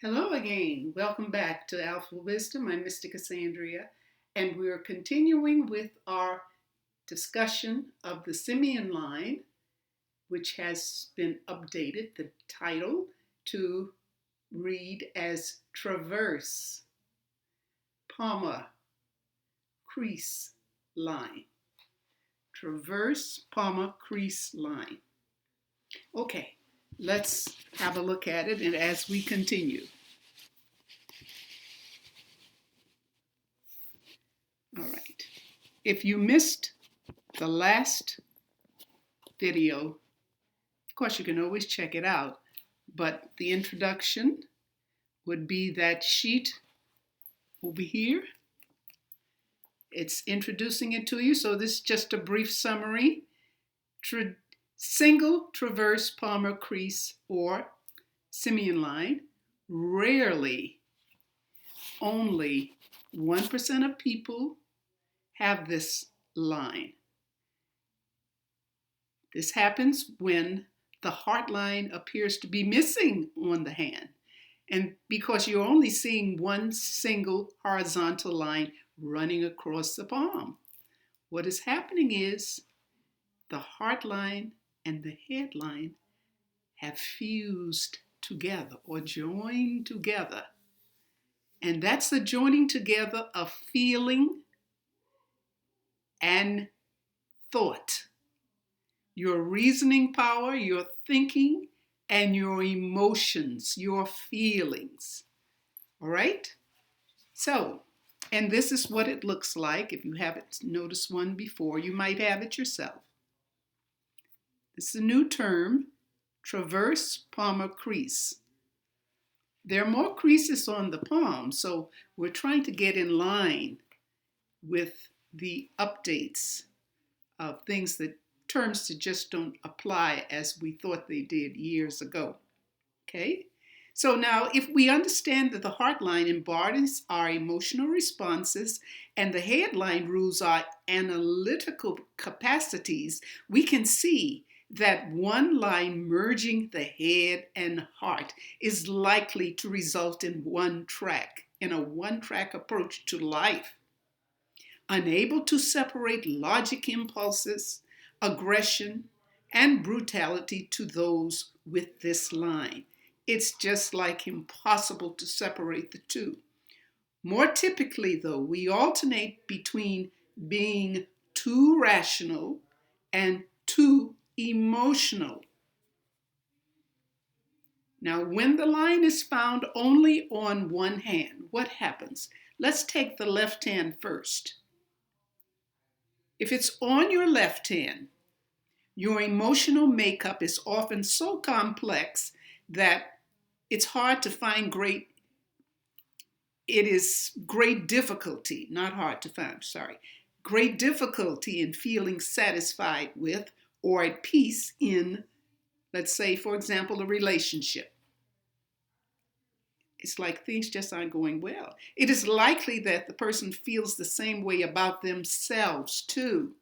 Hello again. Welcome back to Alphawisdom. I'm Mystic Cassandria, and we're continuing with our discussion of the Simian line, which has been updated, the title, to read as Traverse PALMAR CREASE line. Traverse PALMAR CREASE line. Okay, let's have a look at it, and as we continue. All right. If you missed the last video, of course you can always check it out, but the introduction would be that sheet over here. It's introducing it to you, so this is just a brief summary. Single traverse palmar crease or Simian line. Rarely, only 1% of people have this line. This happens when the heart line appears to be missing on the hand, and because you're only seeing one single horizontal line running across the palm. What is happening is the heart line and the head line have fused together or joined together. And that's the joining together of feeling and thought. Your reasoning power, your thinking, and your emotions, your feelings. All right? So, and this is what it looks like. If you haven't noticed one before, you might have it yourself. This is a new term, traverse palmar crease. There are more creases on the palm, so we're trying to get in line with the updates of things that terms that just don't apply as we thought they did years ago. Okay? So now, if we understand that the heart line embodies our emotional responses and the head line rules our analytical capacities, we can see that one line merging the head and heart is likely to result in a one-track approach to life. Unable to separate logic impulses, aggression, and brutality to those with this line. It's just like impossible to separate the two. More typically, though, we alternate between being too rational and too emotional. Now, when the line is found only on one hand, what happens? Let's take the left hand first. If it's on your left hand, your emotional makeup is often so complex that it's hard to find it is great difficulty, not hard to find, great difficulty in feeling satisfied with or at peace in, let's say, for example, a relationship. It's like things just aren't going well. It is likely that the person feels the same way about themselves too.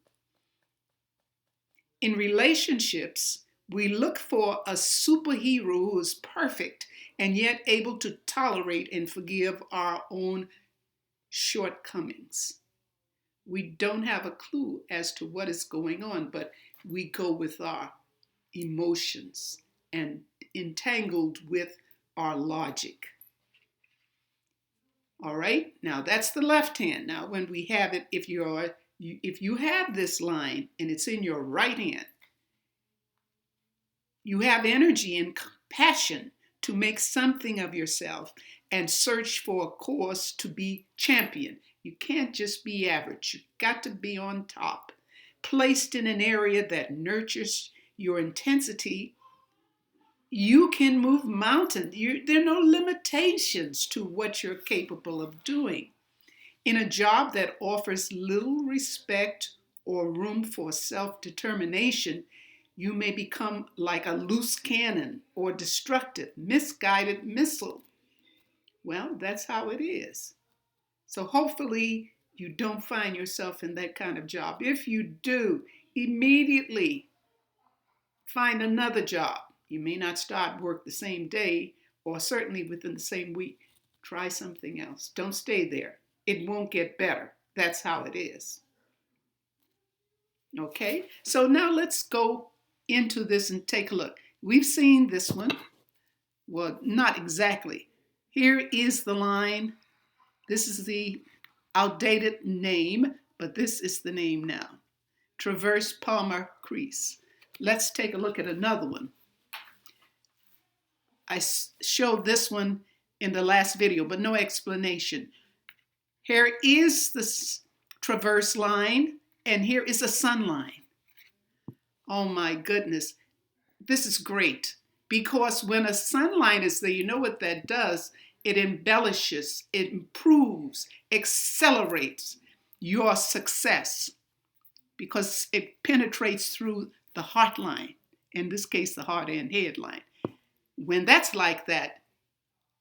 In relationships, we look for a superhero who is perfect and yet able to tolerate and forgive our own shortcomings. We don't have a clue as to what is going on, but we go with our emotions and entangled with our logic. All right, now that's the left hand. Now when we have it, if you have this line and it's in your right hand, you have energy and passion to make something of yourself and search for a course to be champion. You can't just be average. You've got to be on top, placed in an area that nurtures your intensity. You can move mountains. There are no limitations to what you're capable of doing. In a job that offers little respect or room for self-determination, you may become like a loose cannon or destructive, misguided missile. Well, that's how it is. So hopefully you don't find yourself in that kind of job. If you do, immediately find another job. You may not start work the same day or certainly within the same week, try something else. Don't stay there. It won't get better. That's how it is. Okay, so now let's go into this and take a look. We've seen this one. Well, not exactly. Here is the line. This is the outdated name, but this is the name now. Traverse Palmar Crease. Let's take a look at another one. I showed this one in the last video, but no explanation. Here is the traverse line, and here is a sun line. Oh my goodness. This is great, because when a sun line is there, you know what that does? It embellishes, it improves, accelerates your success, because it penetrates through the heart line, in this case, the heart and head line. When that's like that,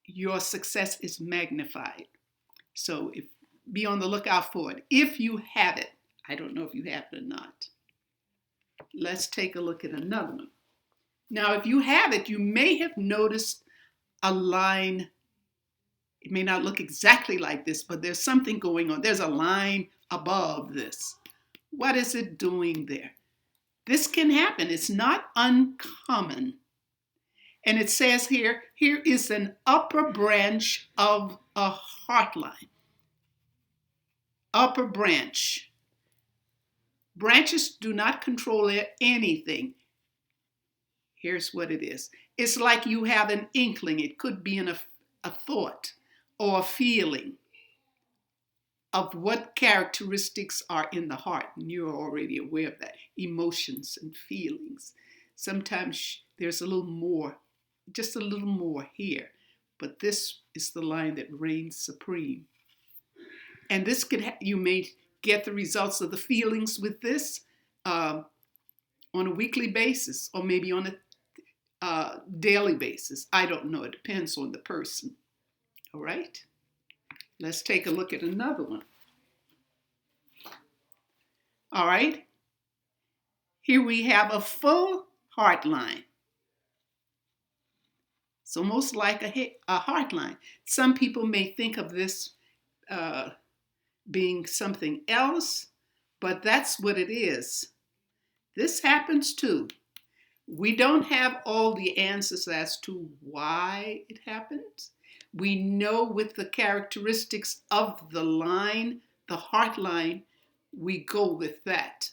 your success is magnified. So be on the lookout for it. If you have it, I don't know if you have it or not. Let's take a look at another one. Now, if you have it, you may have noticed a line. It may not look exactly like this, but there's something going on. There's a line above this. What is it doing there? This can happen. It's not uncommon. And it says here is an upper branch of a heart line. Upper branch. Branches do not control anything. Here's what it is. It's like you have an inkling. It could be a thought or a feeling of what characteristics are in the heart. And you're already aware of that. Emotions and feelings. Sometimes there's a little more, just a little more here. But this is the line that reigns supreme. And this could you may get the results of the feelings with this on a weekly basis, or maybe on a daily basis. I don't know. It depends on the person. All right? Let's take a look at another one. All right? Here we have a full heart line. It's almost like a heart line. Some people may think of this being something else, but that's what it is. This happens too. We don't have all the answers as to why it happens. We know with the characteristics of the line, the heart line, we go with that.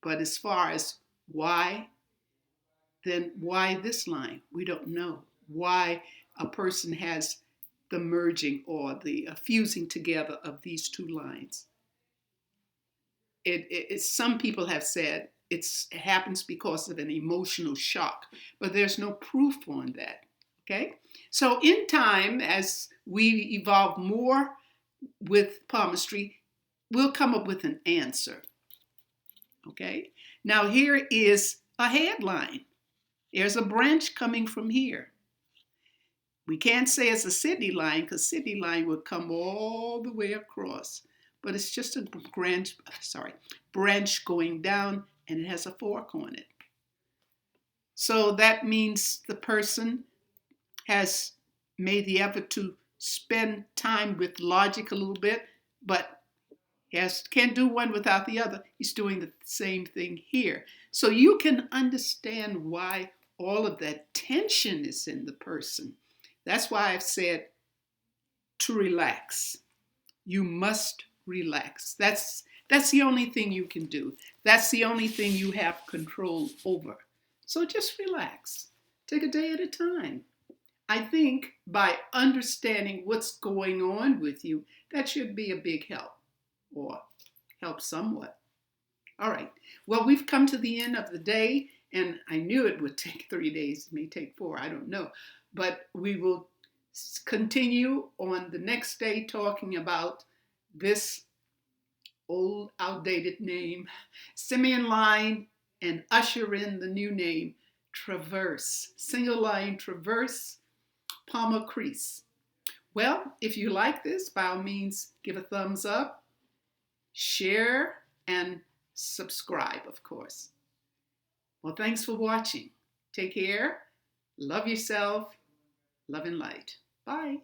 But as far as why, then why this line? We don't know why a person has the merging or the fusing together of these two lines. Some people have said it happens because of an emotional shock, but there's no proof on that. Okay? So in time, as we evolve more with palmistry, we'll come up with an answer. Okay? Now here is a headline. There's a branch coming from here. We can't say it's a city line, because city line would come all the way across. But it's just a branch going down, and it has a fork on it. So that means the person has made the effort to spend time with logic a little bit, but can't do one without the other. He's doing the same thing here. So you can understand why all of that tension is in the person. That's why I've said to relax. You must relax. That's the only thing you can do. That's the only thing you have control over. So just relax. Take a day at a time. I think by understanding what's going on with you, that should be a big help, or help somewhat. All right. Well, we've come to the end of the day, and I knew it would take 3 days. It may take 4. I don't know. But we will continue on the next day talking about this old, outdated name, Simian line, and usher in the new name, Traverse. Single line Traverse, Palmar Crease. Well, if you like this, by all means, give a thumbs up, share, and subscribe, of course. Well, thanks for watching. Take care. Love yourself. Love and light. Bye.